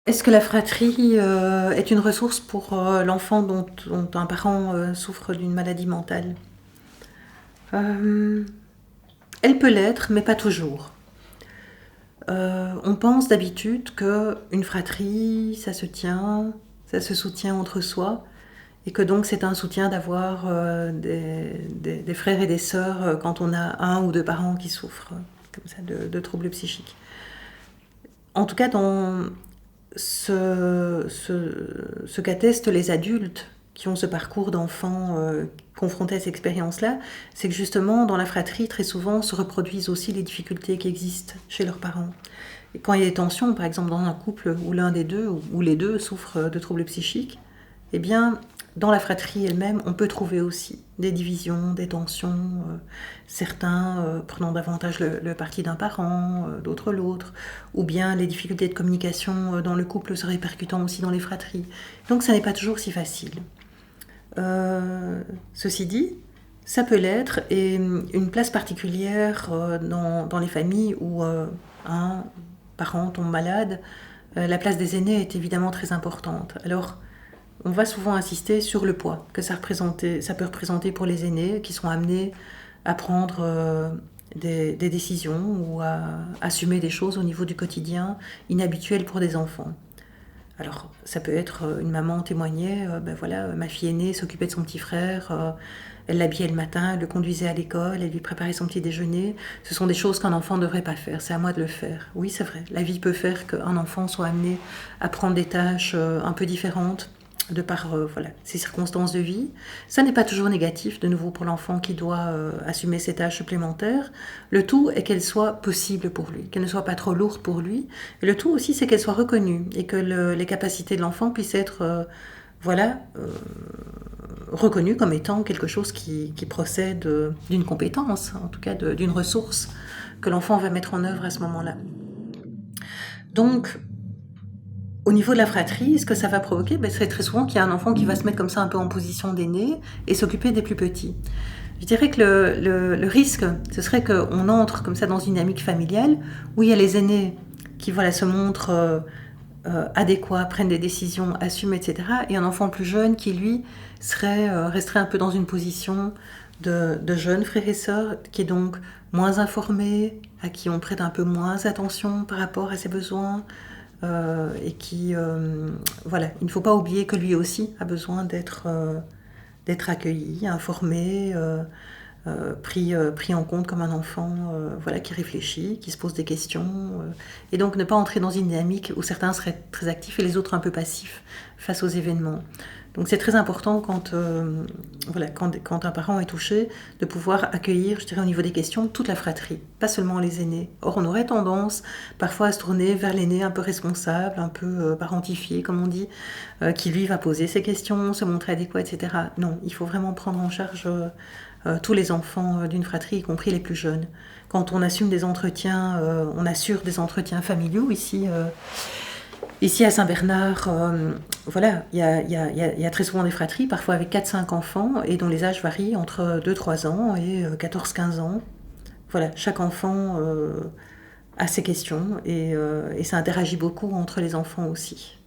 Est-ce que la fratrie est une ressource pour l'enfant dont un parent souffre d'une maladie mentale? Euh, Elle peut l'être, mais pas toujours. On pense d'habitude qu'une fratrie, ça se soutient entre soi, et que donc c'est un soutien d'avoir des frères et des sœurs quand on a un ou deux parents qui souffrent comme ça de troubles psychiques. En tout cas, dans ce qu'attestent les adultes qui ont ce parcours d'enfants confrontés à cette expérience-là, c'est que justement, dans la fratrie, très souvent, se reproduisent aussi les difficultés qui existent chez leurs parents. Et quand il y a des tensions, par exemple dans un couple où l'un des deux ou les deux souffrent de troubles psychiques, eh bien, dans la fratrie elle-même, on peut trouver aussi des divisions, des tensions, certains prenant davantage le parti d'un parent, d'autres l'autre, ou bien les difficultés de communication dans le couple se répercutant aussi dans les fratries. Donc ça n'est pas toujours si facile. Ceci dit, ça peut l'être, et une place particulière dans les familles où un parent tombe malade, la place des aînés est évidemment très importante. Alors, on va souvent insister sur le poids que ça peut représenter pour les aînés qui sont amenés à prendre des décisions ou à assumer des choses au niveau du quotidien inhabituelles pour des enfants. Alors, ça peut être une maman témoignait, ben voilà, ma fille aînée s'occupait de son petit frère, elle l'habillait le matin, elle le conduisait à l'école, elle lui préparait son petit déjeuner. Ce sont des choses qu'un enfant ne devrait pas faire, c'est à moi de le faire. Oui, c'est vrai, la vie peut faire qu'un enfant soit amené à prendre des tâches un peu différentes de par voilà, ses circonstances de vie. Ça n'est pas toujours négatif, de nouveau, pour l'enfant qui doit assumer ces tâches supplémentaires. Le tout est qu'elles soient possibles pour lui, qu'elles ne soient pas trop lourdes pour lui. Et le tout aussi, c'est qu'elles soient reconnues et que les capacités de l'enfant puissent être voilà, reconnues comme étant quelque chose qui procède d'une compétence, en tout cas d'une ressource que l'enfant va mettre en œuvre à ce moment-là. Donc, au niveau de la fratrie, ce que ça va provoquer, c'est très souvent qu'il y a un enfant qui va se mettre comme ça un peu en position d'aîné et s'occuper des plus petits. Je dirais que le risque, ce serait qu'on entre comme ça dans une dynamique familiale où il y a les aînés qui voilà, se montrent adéquats, prennent des décisions, assument, etc. Et un enfant plus jeune qui, lui, resterait un peu dans une position de jeune frère et sœur, qui est donc moins informé, à qui on prête un peu moins attention par rapport à ses besoins, et qui, voilà, il ne faut pas oublier que lui aussi a besoin d'être accueilli, informé, pris en compte comme un enfant voilà, qui réfléchit, qui se pose des questions, et donc ne pas entrer dans une dynamique où certains seraient très actifs et les autres un peu passifs face aux événements. Donc c'est très important voilà, quand un parent est touché, de pouvoir accueillir, je dirais au niveau des questions, toute la fratrie, pas seulement les aînés. Or on aurait tendance parfois à se tourner vers l'aîné un peu responsable, un peu parentifié comme on dit, qui lui va poser ses questions, se montrer adéquat, etc. Non, il faut vraiment prendre en charge tous les enfants d'une fratrie, y compris les plus jeunes. Quand on assume des entretiens, on assure des entretiens familiaux ici à Saint-Bernard, voilà, il y a très souvent des fratries, parfois avec 4-5 enfants, et dont les âges varient entre 2-3 ans et 14-15 ans. Voilà, chaque enfant a ses questions, et ça interagit beaucoup entre les enfants aussi.